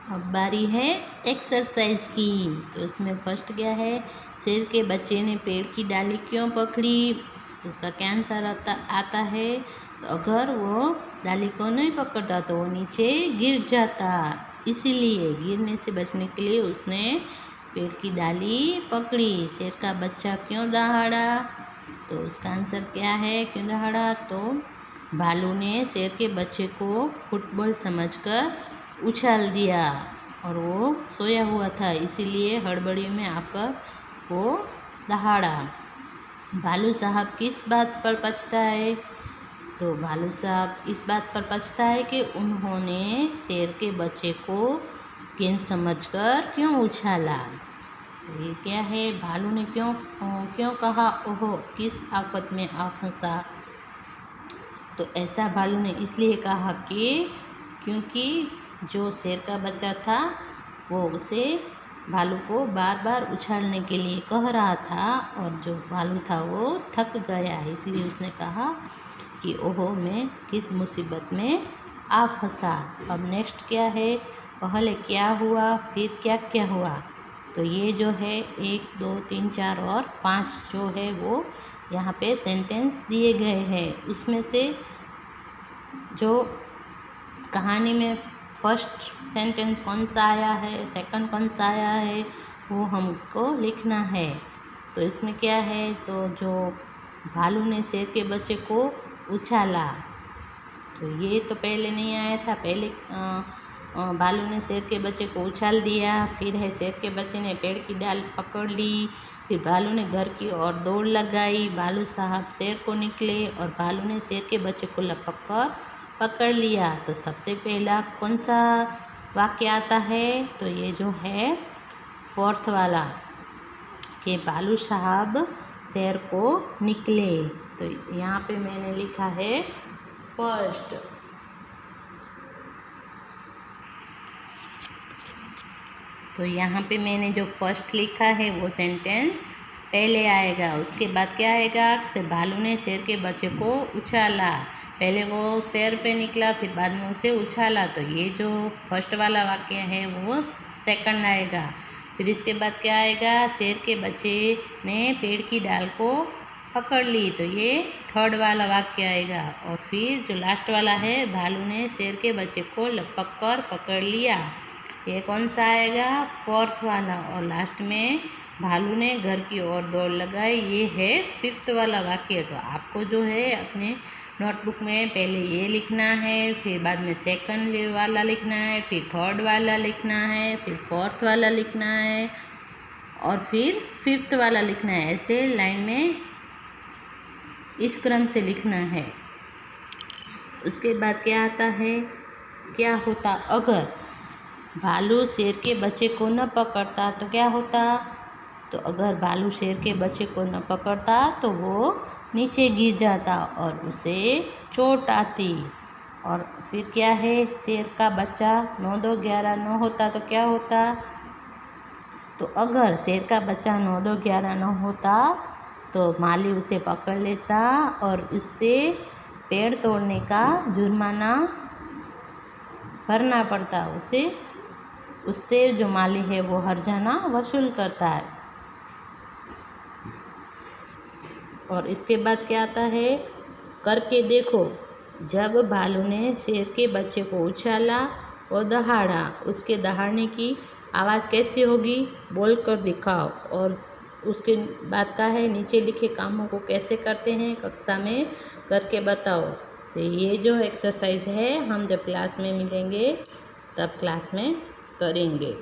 अब बारी है एक्सरसाइज की। तो उसमें फर्स्ट क्या है, शेर के बच्चे ने पेड़ की डाली क्यों पकड़ी। तो उसका क्या आंसर आता है। तो अगर वो डाली को नहीं पकड़ता तो वो नीचे गिर जाता, इसीलिए गिरने से बचने के लिए उसने पेड़ की डाली पकड़ी। शेर का बच्चा क्यों दहाड़ा। तो उसका आंसर क्या है, क्यों दहाड़ा। तो भालू ने शेर के बच्चे को फुटबॉल समझकर उछाल दिया और वो सोया हुआ था, इसीलिए हड़बड़ी में आकर वो दहाड़ा। भालू साहब किस बात पर पछता है। तो भालू साहब इस बात पर पछता है कि उन्होंने शेर के बच्चे को गेंद समझकर क्यों उछाला। तो ये क्या है, भालू ने क्यों क्यों कहा ओहो किस आफत में आ फंसा। तो ऐसा भालू ने इसलिए कहा कि क्योंकि जो शेर का बच्चा था वो उसे भालू को बार बार उछालने के लिए कह रहा था और जो भालू था वो थक गया, इसलिए उसने कहा कि ओहो मैं किस मुसीबत में आ फंसा। अब नेक्स्ट क्या है, पहले क्या हुआ फिर क्या क्या हुआ। तो ये जो है 1 2 3 4 और 5 जो है वो यहाँ पे सेंटेंस दिए गए हैं। उसमें से जो कहानी में फर्स्ट सेंटेंस कौन सा आया है, सेकंड कौन सा आया है, वो हमको लिखना है। तो इसमें क्या है, तो जो भालू ने शेर के बच्चे को उछाला, तो ये तो पहले नहीं आया था। पहले भालू ने शेर के बच्चे को उछाल दिया, फिर है शेर के बच्चे ने पेड़ की डाल पकड़ ली, फिर भालू ने घर की ओर दौड़ लगाई। भालू साहब शेर को निकले और भालू ने शेर के बच्चे को लपक कर पकड़ लिया। तो सबसे पहला कौन सा वाक्य आता है, तो ये जो है फोर्थ वाला कि भालू साहब शेर को निकले। तो यहाँ पे मैंने लिखा है फर्स्ट। तो यहाँ पे मैंने जो फर्स्ट लिखा है वो सेंटेंस पहले आएगा। उसके बाद क्या आएगा, तो भालू ने शेर के बच्चे को उछाला। पहले वो शेर पे निकला फिर बाद में उसे उछाला, तो ये जो फर्स्ट वाला वाक्य है वो सेकंड आएगा। फिर इसके बाद क्या आएगा, शेर के बच्चे ने पेड़ की डाल को पकड़ ली, तो ये थर्ड वाला वाक्य आएगा। और फिर जो लास्ट वाला है, भालू ने शेर के बच्चे को लपक कर पकड़ लिया, ये कौन सा आएगा, फोर्थ वाला। और लास्ट में भालू ने घर की ओर दौड़ लगाई, ये है फिफ्थ वाला वाक्य। तो आपको जो है अपने नोटबुक में पहले ये लिखना है, फिर बाद में सेकंड वाला लिखना है, फिर थर्ड वाला लिखना है, फिर फोर्थ वाला लिखना है और फिर फिफ्थ वाला लिखना है। ऐसे लाइन में इस क्रम से लिखना है। उसके बाद क्या आता है, क्या होता अगर भालू शेर के बच्चे को न पकड़ता तो क्या होता। तो अगर भालू शेर के बच्चे को न पकड़ता तो वो नीचे गिर जाता और उसे चोट आती। और फिर क्या है, शेर का बच्चा 9 2 11 9 होता तो क्या होता। तो अगर शेर का बच्चा 9 2 11 9 होता तो माली उसे पकड़ लेता और उससे पेड़ तोड़ने का जुर्माना भरना पड़ता। उससे जो माली है वो हर्जाना वसूल करता है। और इसके बाद क्या आता है, करके देखो। जब भालू ने शेर के बच्चे को उछाला और दहाड़ा, उसके दहाड़ने की आवाज़ कैसी होगी, बोल कर दिखाओ। और उसके बाद का है, नीचे लिखे कामों को कैसे करते हैं कक्षा में करके बताओ। तो ये जो एक्सरसाइज है हम जब क्लास में मिलेंगे तब क्लास में करेंगे।